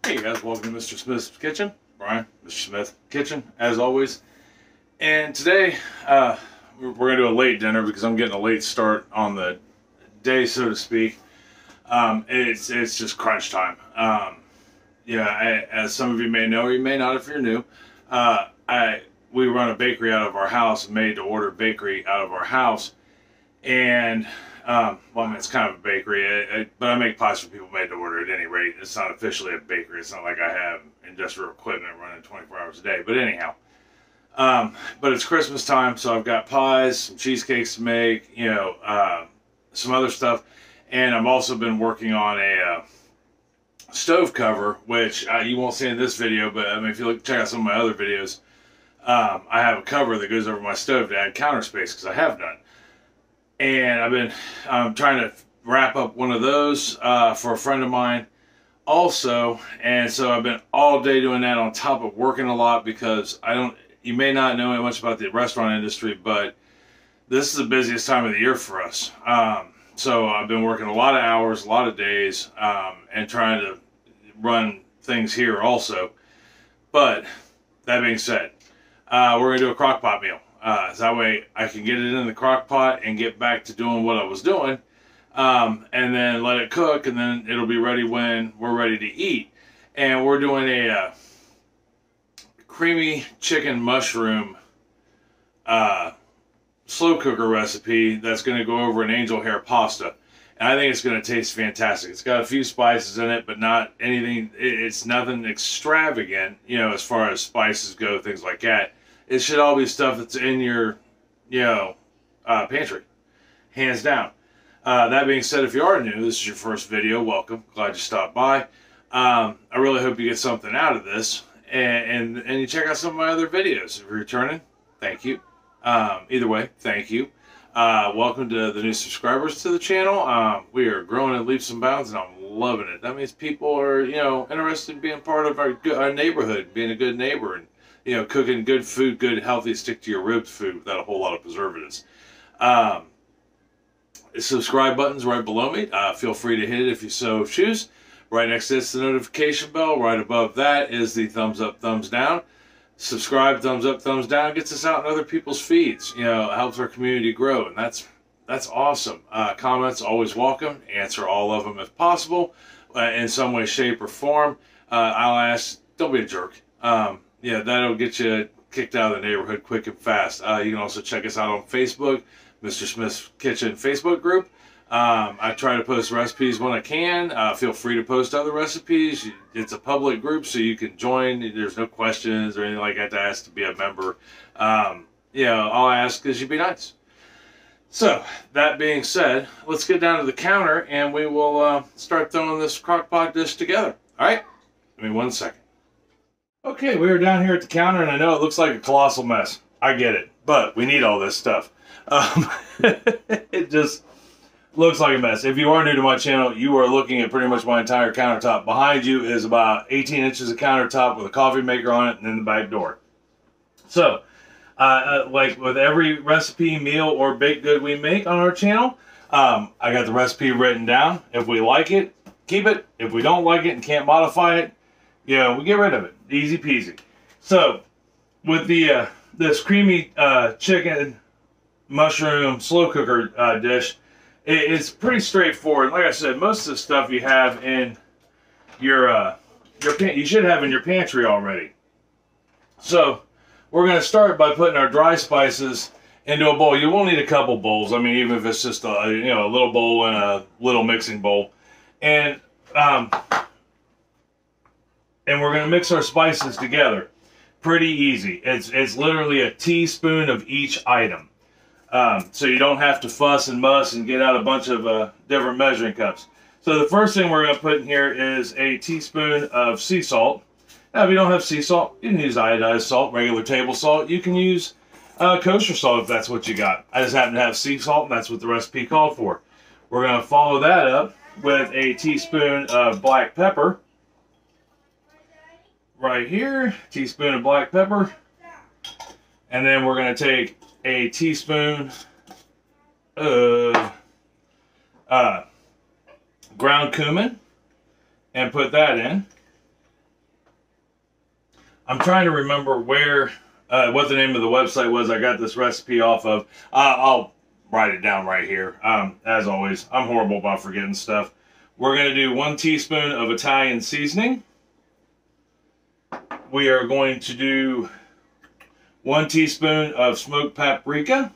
Hey guys, welcome to Mr. Smith's Kitchen. Brian, Mr. Smith Kitchen, as always. And today, we're going to do a late dinner because I'm getting a late start on the day, so to speak. It's just crunch time. As some of you may know, or you may not if you're new, we run a bakery out of our house, made-to-order bakery out of our house. And well, I mean, it's kind of a bakery, but I make pies for people made to order at any rate. It's not officially a bakery. It's not like I have industrial equipment running 24 hours a day. But anyhow, but it's Christmas time, so I've got pies, some cheesecakes to make, some other stuff. And I've also been working on a stove cover, which you won't see in this video, but I mean, if you check out some of my other videos, I have a cover that goes over my stove to add counter space, because I have none. And I've been trying to wrap up one of those for a friend of mine also. And so I've been all day doing that on top of working a lot, because you may not know much about the restaurant industry, but this is the busiest time of the year for us. So I've been working a lot of hours, a lot of days, and trying to run things here also. But that being said, we're going to do a crock pot meal. So that way I can get it in the crock pot and get back to doing what I was doing, and then let it cook, and then it'll be ready when we're ready to eat. And we're doing a creamy chicken mushroom slow cooker recipe that's going to go over an angel hair pasta. And I think it's going to taste fantastic. It's got a few spices in it, but not anything, it's nothing extravagant, as far as spices go, things like that. It should all be stuff that's in your, pantry, hands down. That being said, if you are new, this is your first video, welcome. Glad you stopped by. I really hope you get something out of this, and you check out some of my other videos. If you're returning, thank you. Either way, thank you. Welcome to the new subscribers to the channel. We are growing in leaps and bounds, and I'm loving it. That means people are, interested in being part of our neighborhood, being a good neighbor, and cooking good food, good, healthy, stick to your ribs food without a whole lot of preservatives. Subscribe button's right below me. Feel free to hit it if you so choose. Right next to this, the notification bell. Right above that is the thumbs up, thumbs down. Subscribe, thumbs up, thumbs down gets us out in other people's feeds. Helps our community grow, and that's awesome. Comments always welcome. Answer all of them if possible, in some way, shape, or form. I'll ask. Don't be a jerk. Yeah, that'll get you kicked out of the neighborhood quick and fast. You can also check us out on Facebook, Mr. Smith's Kitchen Facebook group. I try to post recipes when I can. Feel free to post other recipes. It's a public group, so you can join. There's no questions or anything like that to ask to be a member. I'll ask because you'd be nice. So, that being said, let's get down to the counter and we will start throwing this crock pot dish together. All right? Give me 1 second. Okay, we are down here at the counter, and I know it looks like a colossal mess. I get it, but we need all this stuff. It just looks like a mess. If you are new to my channel, you are looking at pretty much my entire countertop. Behind you is about 18 inches of countertop with a coffee maker on it and then the back door. So, like with every recipe, meal, or baked good we make on our channel, I got the recipe written down. If we like it, keep it. If we don't like it and can't modify it, we get rid of it. Easy peasy. So, with the this creamy chicken mushroom slow cooker dish, it's pretty straightforward. Like I said, most of the stuff you have in you should have in your pantry already. So, we're going to start by putting our dry spices into a bowl. You will need a couple bowls. I mean, even if it's just a little bowl and a little mixing bowl, and we're going to mix our spices together. Pretty easy. It's literally a teaspoon of each item. So you don't have to fuss and muss and get out a bunch of different measuring cups. So the first thing we're going to put in here is a teaspoon of sea salt. Now, if you don't have sea salt, you can use iodized salt, regular table salt. You can use kosher salt if that's what you got. I just happen to have sea salt, and that's what the recipe called for. We're going to follow that up with a teaspoon of black pepper. Right here, teaspoon of black pepper, and then we're going to take a teaspoon of ground cumin and put that in. I'm trying to remember where, what the name of the website was I got this recipe off of. I'll write it down right here. As always, I'm horrible about forgetting stuff. We're going to do 1 teaspoon of Italian seasoning. We are going to do 1 teaspoon of smoked paprika.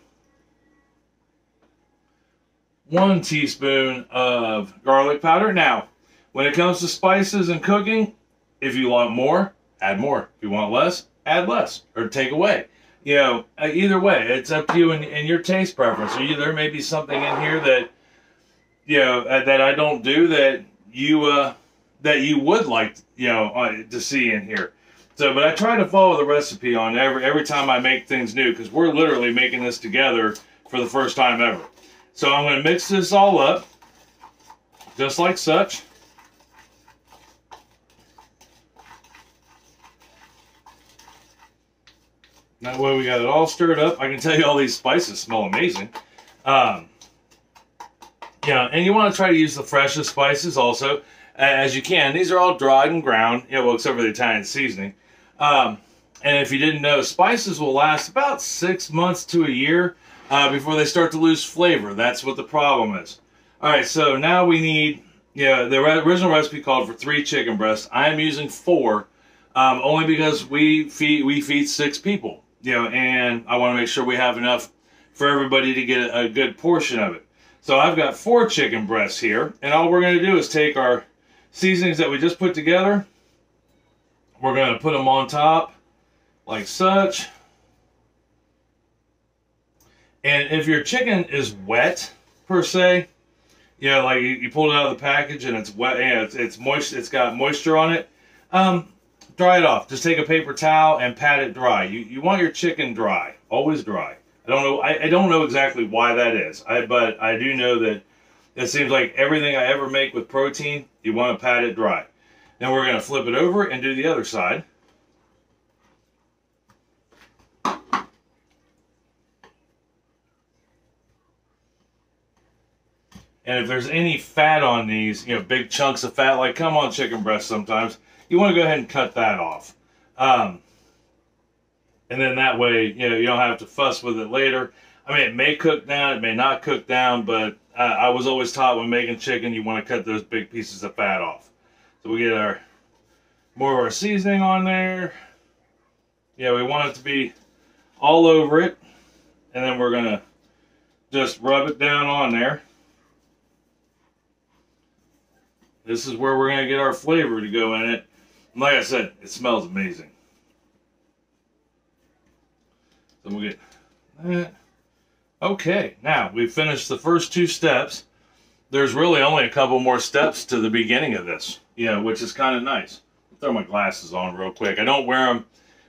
1 teaspoon of garlic powder. Now, when it comes to spices and cooking, if you want more, add more. If you want less, add less or take away. You know, either way, it's up to you and your taste preference. So there may be something in here that, you know, that I don't do that you would like, you know, to see in here. So, but I try to follow the recipe on every time I make things new, because we're literally making this together for the first time ever. So I'm going to mix this all up, just like such. That way we got it all stirred up. I can tell you all these spices smell amazing. Yeah, and you want to try to use the freshest spices also, as you can. These are all dried and ground, you know, well, except for the Italian seasoning. And if you didn't know, spices will last about 6 months to a year before they start to lose flavor. That's what the problem is. All right, so now we need, yeah, the original recipe called for 3 chicken breasts. I am using 4, only because we feed 6 people. You know, and I want to make sure we have enough for everybody to get a good portion of it. So I've got 4 chicken breasts here, and all we're going to do is take our seasonings that we just put together. We're going to put them on top, like such. And if your chicken is wet, per se, you know, like you pull it out of the package and it's wet, and it's moist, it's got moisture on it, dry it off. Just take a paper towel and pat it dry. You want your chicken dry, always dry. I don't know exactly why that is. But I do know that it seems like everything I ever make with protein, you want to pat it dry. Then we're going to flip it over and do the other side. And if there's any fat on these, you know, big chunks of fat, like come on chicken breast sometimes, you want to go ahead and cut that off. And then that way, you know, you don't have to fuss with it later. I mean, it may cook down, it may not cook down, but I was always taught when making chicken, you want to cut those big pieces of fat off. So we get more of our seasoning on there. Yeah, we want it to be all over it. And then we're going to just rub it down on there. This is where we're going to get our flavor to go in it. And like I said, it smells amazing. So we'll get that. Okay, now we've finished the first 2 steps. There's really only a couple more steps to the beginning of this, you know, which is kind of nice. I'll throw my glasses on real quick. I don't wear them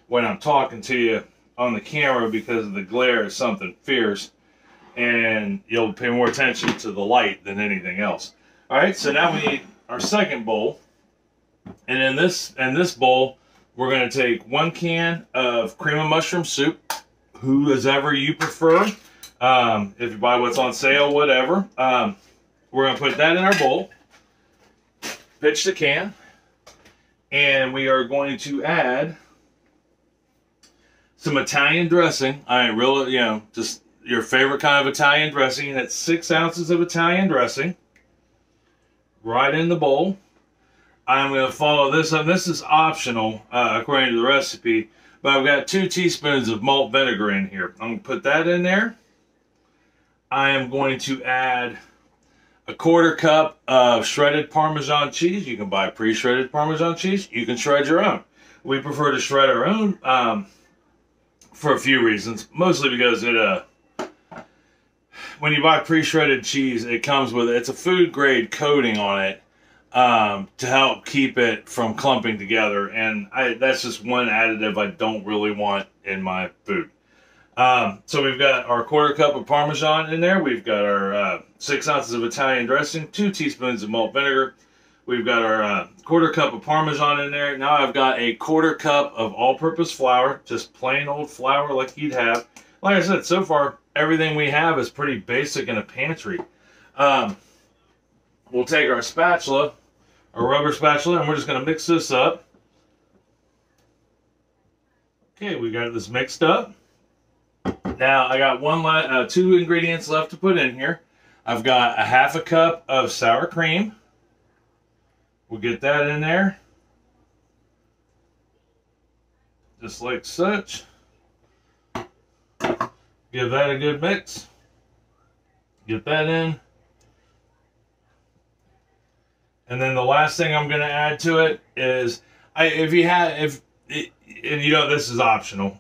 when I'm talking to you on the camera because the glare is something fierce, and you'll pay more attention to the light than anything else. All right, so now we need our second bowl, and in this bowl, we're going to take 1 can of cream of mushroom soup, whoever you prefer. If you buy what's on sale, whatever. We're going to put that in our bowl, pitch the can, and we are going to add some Italian dressing. I really, you know, just your favorite kind of Italian dressing. That's 6 ounces of Italian dressing right in the bowl. I'm going to follow this up. This is optional according to the recipe, but I've got 2 teaspoons of malt vinegar in here. I'm going to put that in there. I am going to add a 1/4 cup of shredded Parmesan cheese. You can buy pre-shredded Parmesan cheese. You can shred your own. We prefer to shred our own for a few reasons. Mostly because when you buy pre-shredded cheese, it comes with, it's a food grade coating on it to help keep it from clumping together. And that's just one additive I don't really want in my food. So we've got our 1/4 cup of Parmesan in there. We've got our 6 ounces of Italian dressing, 2 teaspoons of malt vinegar. We've got our 1/4 cup of Parmesan in there. Now I've got a 1/4 cup of all-purpose flour, just plain old flour like you'd have. Like I said, so far, everything we have is pretty basic in a pantry. We'll take our spatula, our rubber spatula, and we're just going to mix this up. Okay, we got this mixed up. Now I got two ingredients left to put in here. I've got a half a cup of sour cream. We'll get that in there. Just like such. Give that a good mix. Get that in. And then the last thing I'm going to add to it is, and you know, this is optional.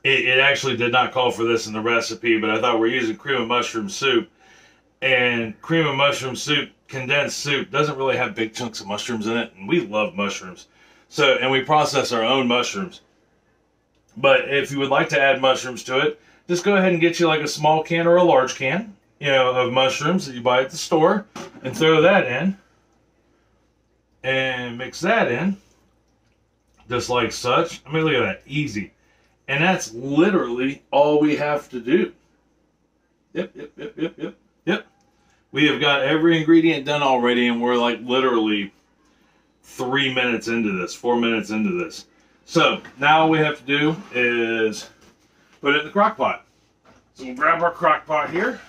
It actually did not call for this in the recipe, but I thought we're using cream of mushroom soup. And cream of mushroom soup, condensed soup, doesn't really have big chunks of mushrooms in it. And we love mushrooms. So, and we process our own mushrooms. But if you would like to add mushrooms to it, just go ahead and get you like a small can or a large can, you know, of mushrooms that you buy at the store, and throw that in. And mix that in. Just like such. I mean, look at that. Easy. And that's literally all we have to do. Yep. We have got every ingredient done already, and we're like literally 3 minutes into this, 4 minutes into this. So now all we have to do is put it in the crock pot. So we'll grab our crock pot here.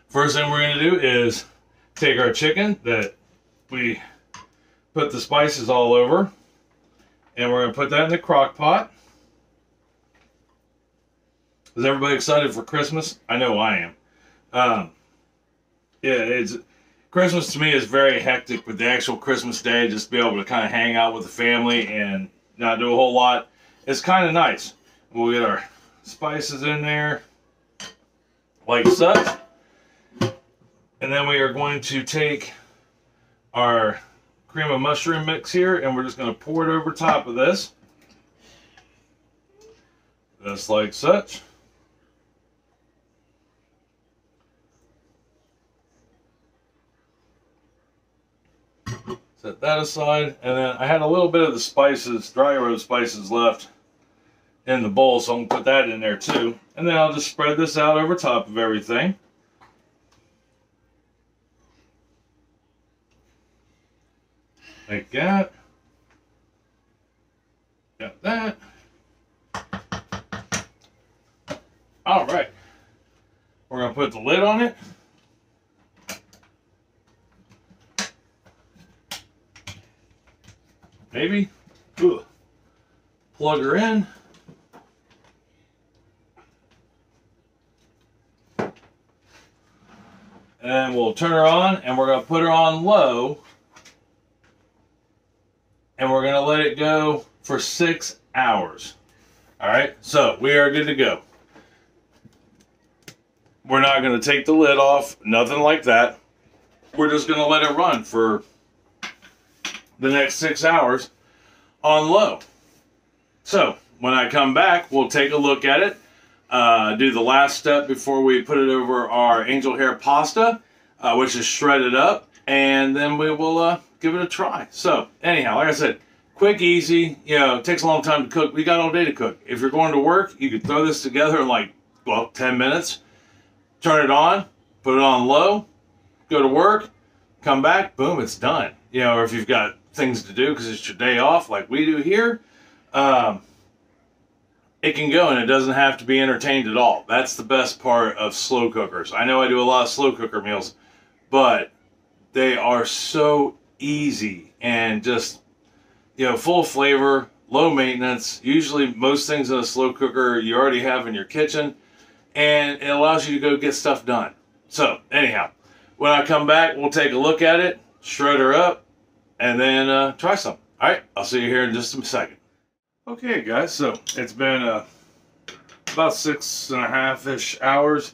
First thing we're going to do is take our chicken that we put the spices all over, and we're going to put that in the crock pot. Is everybody excited for Christmas? I know I am. Yeah, Christmas to me is very hectic, but the actual Christmas day, just to be able to kind of hang out with the family and not do a whole lot, it's kind of nice. We'll get our spices in there, like such. And then we are going to take our cream of mushroom mix here, and we're just going to pour it over top of this. Just like such. Set that aside, and then I had a little bit of the spices, dry rub spices left in the bowl, so I'm going to put that in there too. And then I'll just spread this out over top of everything. Like that. Got that. All right. We're going to put the lid on it. Maybe. Ugh. Plug her in. And we'll turn her on, and we're going to put her on low. And we're going to let it go for 6 hours. Alright, so we are good to go. We're not going to take the lid off, nothing like that. We're just going to let it run for the next 6 hours on low. So when I come back, we'll take a look at it, do the last step before we put it over our angel hair pasta, which is shredded up, and then we will give it a try. So anyhow, like I said, quick, easy, you know, it takes a long time to cook. We got all day to cook. If you're going to work, you could throw this together in like, well, 10 minutes, turn it on, put it on low, go to work, come back, boom, it's done. You know, or if you've got things to do because it's your day off like we do here, it can go, and it doesn't have to be entertained at all. That's the best part of slow cookers. I know I do a lot of slow cooker meals, but they are so easy and just, you know, full of flavor, low maintenance. Usually most things in a slow cooker you already have in your kitchen, and it allows you to go get stuff done. So anyhow, when I come back, we'll take a look at it, shred her up, and then try some. All right, I'll see you here in just a second. Okay, guys, so it's been about 6.5-ish hours.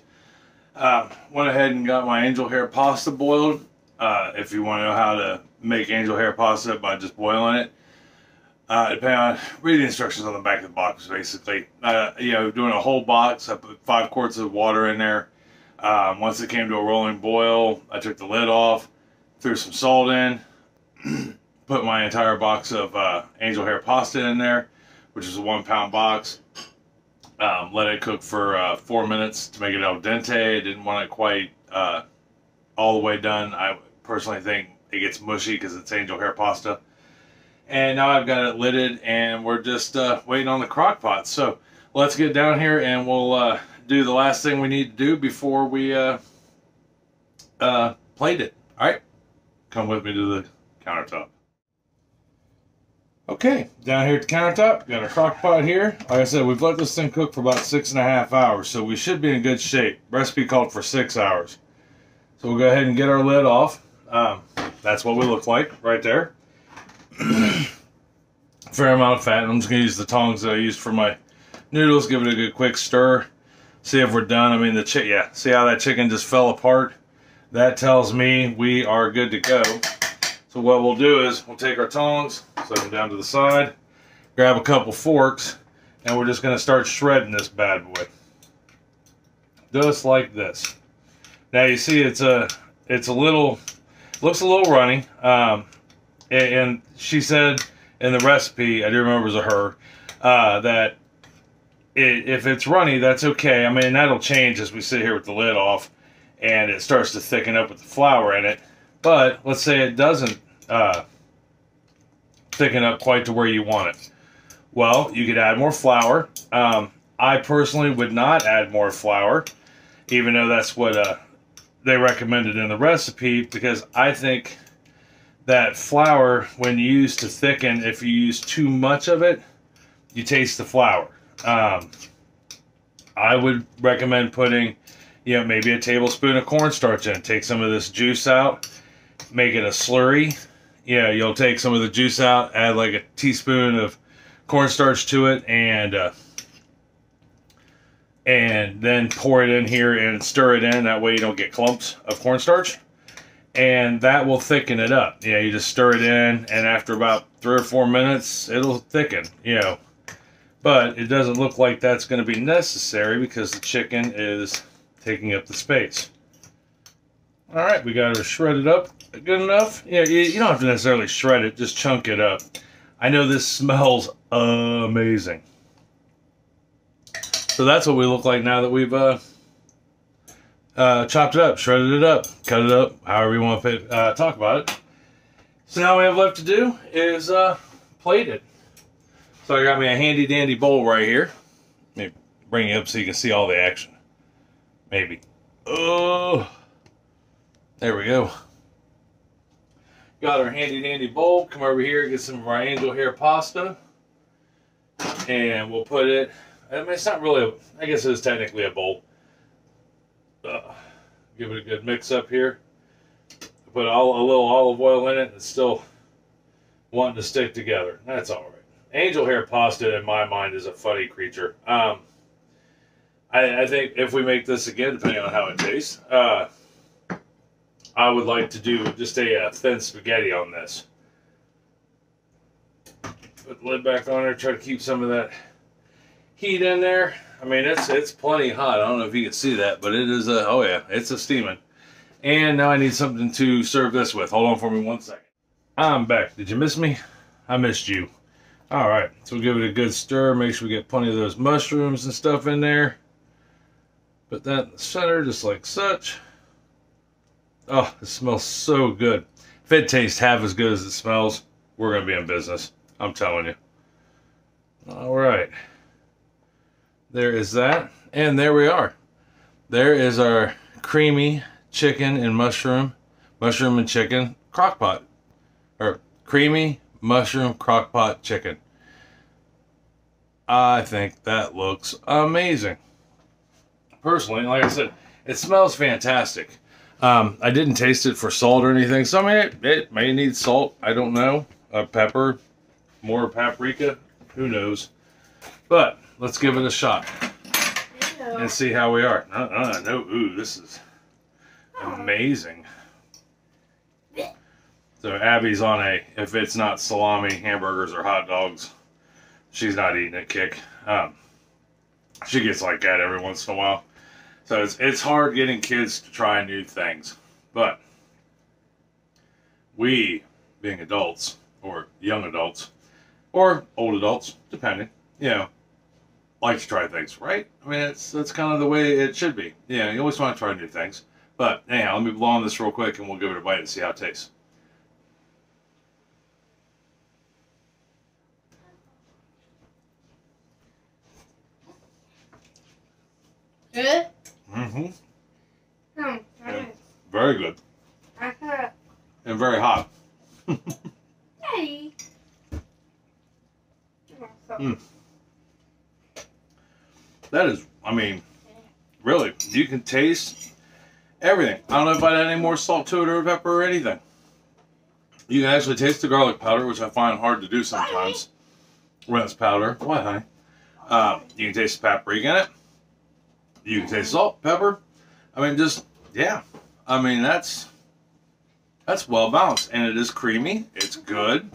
Went ahead and got my angel hair pasta boiled. If you want to know how to make angel hair pasta by just boiling it, depending on, read the instructions on the back of the box, basically. You know, doing a whole box, I put 5 quarts of water in there. Once it came to a rolling boil, I took the lid off, threw some salt in, put my entire box of angel hair pasta in there, which is a 1-pound box. Let it cook for 4 minutes to make it al dente. Didn't want it quite all the way done. I personally think it gets mushy because it's angel hair pasta. And now I've got it lidded, and we're just waiting on the crock pot. So let's get down here and we'll do the last thing we need to do before we plate it. All right, come with me to the countertop. Okay, down here at the countertop, got our crock pot here. Like I said, we've let this thing cook for about 6.5 hours, so we should be in good shape. Recipe called for 6 hours. So we'll go ahead and get our lid off. That's what we look like right there. Fair amount of fat. I'm just going to use the tongs that I used for my noodles. Give it a good quick stir. See if we're done. I mean, yeah, see how that chicken just fell apart? That tells me we are good to go. So what we'll do is we'll take our tongs, set them down to the side, grab a couple forks, and we're just going to start shredding this bad boy. Just like this. Now you see it's a little, looks a little runny. And she said in the recipe, I do remember it was a her, that if it's runny, that's okay. I mean, that'll change as we sit here with the lid off and it starts to thicken up with the flour in it. But let's say it doesn't thicken up quite to where you want it. Well, you could add more flour. I personally would not add more flour, even though that's what they recommended in the recipe, because I think that flour, when used to thicken, if you use too much of it, you taste the flour. I would recommend putting, maybe a tablespoon of cornstarch in. Take some of this juice out, make it a slurry. You'll take some of the juice out, add like a teaspoon of cornstarch to it, and then pour it in here and stir it in. That way you don't get clumps of cornstarch. And that will thicken it up. You just stir it in, and after about 3 or 4 minutes, it'll thicken, But it doesn't look like that's going to be necessary because the chicken is taking up the space. All right, we got it shredded up good enough. You don't have to necessarily shred it, just chunk it up. I know this smells amazing. So that's what we look like now that we've chopped it up, shredded it up, cut it up, however you want to talk about it. So now all we have left to do is plate it. So I got me a handy dandy bowl right here. Let me bring it up so you can see all the action. Maybe. Oh, there we go. Got our handy dandy bowl. Come over here, get some of our angel hair pasta. And we'll put it, I mean, it's not really, I guess it is technically a bowl. Give it a good mix up here. Put a little olive oil in it. It's still wanting to stick together. That's all right. Angel hair pasta, in my mind, is a funny creature. I think if we make this again, depending on how it tastes, I would like to do just a thin spaghetti on this. Put the lid back on there. Try to keep some of that heat in there. I mean, it's plenty hot. I don't know if you can see that, but it is oh yeah, it's a steaming. And now I need something to serve this with. Hold on for me 1 second. I'm back. Did you miss me? I missed you. All right, so we'll give it a good stir. Make sure we get plenty of those mushrooms and stuff in there. Put that in the center, just like such. Oh, it smells so good. If it tastes half as good as it smells, we're gonna be in business. I'm telling you. All right. There is that, and there we are. There is our creamy chicken and mushroom and chicken crock pot, or creamy mushroom crock pot chicken. I think that looks amazing. Personally, like I said, it smells fantastic. I didn't taste it for salt or anything, so I mean, it may need salt. I don't know. Pepper, more paprika, who knows? But let's give it a shot and see how we are. No, ooh, this is amazing. So Abby's on a, if it's not salami, hamburgers, or hot dogs, she's not eating it kick. She gets like that every once in a while. So it's hard getting kids to try new things. But we, being adults, or young adults, or old adults, depending, like to try things, right? I mean, that's kind of the way it should be. Yeah, you always want to try new things. But anyhow, let me blow on this real quick and we'll give it a bite and see how it tastes. Good? Mm-hmm. Nice. Very good. And very hot. Daddy. Mm. That is, I mean, really, you can taste everything. I don't know if I'd add any more salt to it or pepper or anything. You can actually taste the garlic powder, which I find hard to do sometimes when it's powder. What, honey? You can taste the paprika in it. You can taste salt, pepper. I mean, just, yeah. I mean, that's well balanced. And it is creamy. It's good.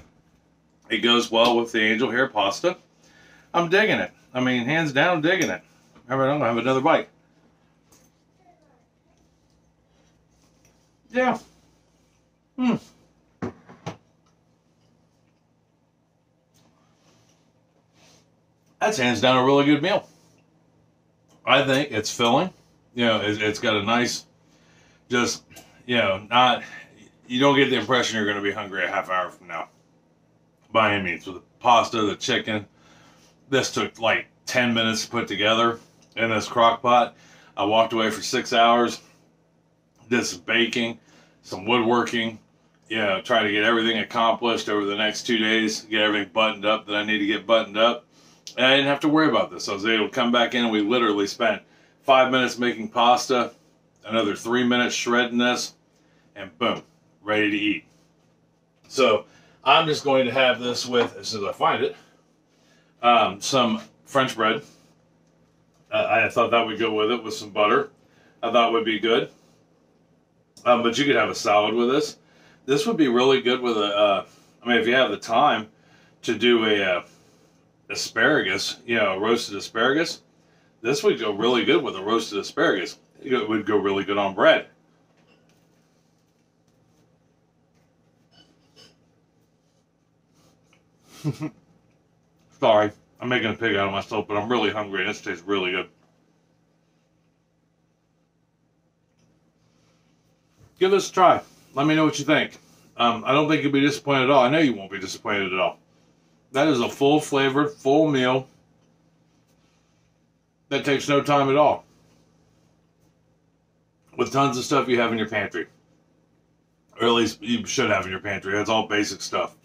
It goes well with the angel hair pasta. I'm digging it. I mean, hands down, digging it. All right, I'm going to have another bite. Yeah. Hmm. That's hands down a really good meal. I think it's filling. You know, it's got a nice, just, you know, not, you don't get the impression you're going to be hungry a half hour from now. By any means. With the pasta, the chicken, this took like 10 minutes to put together in this crock pot. I walked away for 6 hours, did some baking, some woodworking, you know, try to get everything accomplished over the next 2 days, get everything buttoned up that I need to get buttoned up. And I didn't have to worry about this. I was able to come back in and we literally spent 5 minutes making pasta, another 3 minutes shredding this, and boom, ready to eat. So I'm just going to have this with, as soon as I find it, some French bread. I thought that would go with it, with some butter. I thought would be good. But you could have a salad with this. This would be really good with a, I mean, if you have the time to do a asparagus, you know, roasted asparagus, this would go really good with a roasted asparagus. It would go really good on bread. Sorry, I'm making a pig out of myself, but I'm really hungry and this tastes really good. Give this a try. Let me know what you think. I don't think you'll be disappointed at all. I know you won't be disappointed at all. That is a full flavored, full meal that takes no time at all. With tons of stuff you have in your pantry. Or at least you should have in your pantry. That's all basic stuff.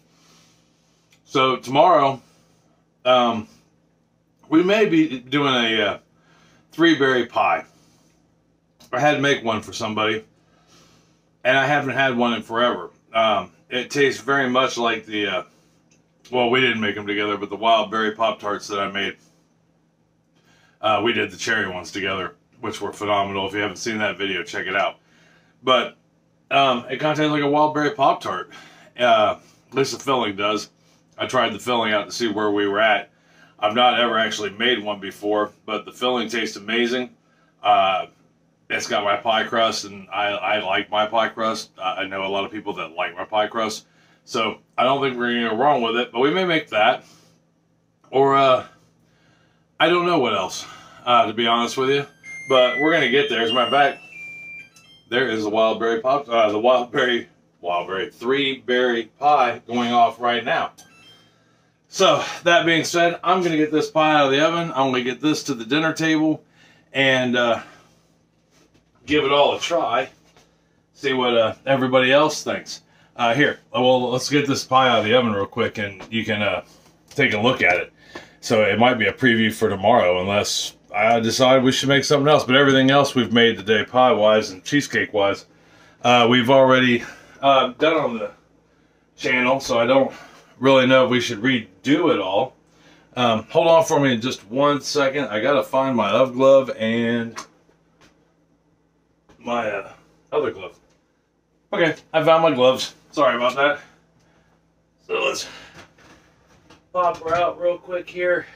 So tomorrow, we may be doing a 3-berry pie. I had to make one for somebody. And I haven't had one in forever. It tastes very much like the, well, we didn't make them together, but the wild berry Pop-Tarts that I made. We did the cherry ones together, which were phenomenal. If you haven't seen that video, check it out. But it kind of tastes like a wild berry Pop-Tart. At least the filling does. I tried the filling out to see where we were at. I've not ever actually made one before, but the filling tastes amazing. It's got my pie crust, and I like my pie crust. I know a lot of people that like my pie crust. So I don't think we're going to go wrong with it, but we may make that. Or, I don't know what else, to be honest with you. But we're going to get there. As a matter of fact, there is the wild berry pop, the wild berry 3-berry pie going off right now. So that being said, I'm going to get this pie out of the oven. I'm going to get this to the dinner table and give it all a try. See what everybody else thinks. Here, well, let's get this pie out of the oven real quick and you can take a look at it. So it might be a preview for tomorrow unless I decide we should make something else. But everything else we've made today, pie-wise and cheesecake-wise, we've already done on the channel. So I don't really know if we should redo it all. Hold on for me in just 1 second. I gotta find my other glove and my other glove. Okay, I found my gloves. Sorry about that. So let's pop her out real quick here.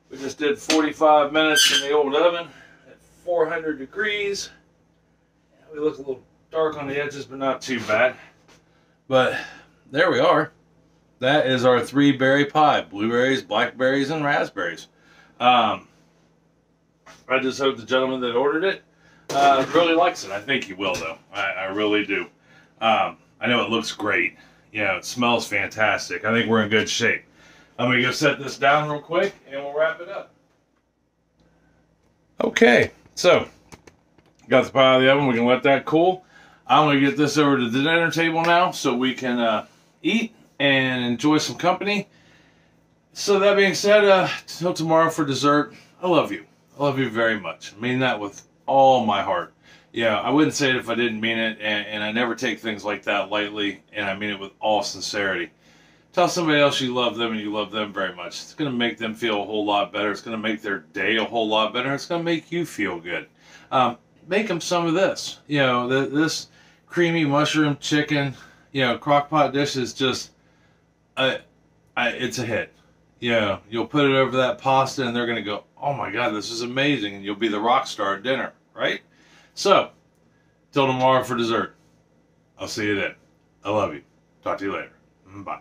We just did 45 minutes in the old oven at 400 degrees. We look a little dark on the edges, but not too bad. But there we are. That is our 3-berry pie. Blueberries, blackberries, and raspberries. I just hope the gentleman that ordered it really likes it. I think he will, though. I really do. I know it looks great. You know, it smells fantastic. I think we're in good shape. I'm going to go set this down real quick, and we'll wrap it up. Okay, so got the pie out of the oven. We can let that cool. I'm going to get this over to the dinner table now so we can eat and enjoy some company. So that being said, till tomorrow for dessert, I love you. I love you very much. I mean that with all my heart. Yeah, I wouldn't say it if I didn't mean it, and I never take things like that lightly, and I mean it with all sincerity. Tell somebody else you love them and you love them very much. It's going to make them feel a whole lot better. It's going to make their day a whole lot better. It's going to make you feel good. Make them some of this. You know, this creamy mushroom chicken, you know, crock pot dish is just, it's a hit. You know, you'll put it over that pasta and they're going to go, oh my God, this is amazing. And you'll be the rock star at dinner, right? So, till tomorrow for dessert. I'll see you then. I love you. Talk to you later. Bye.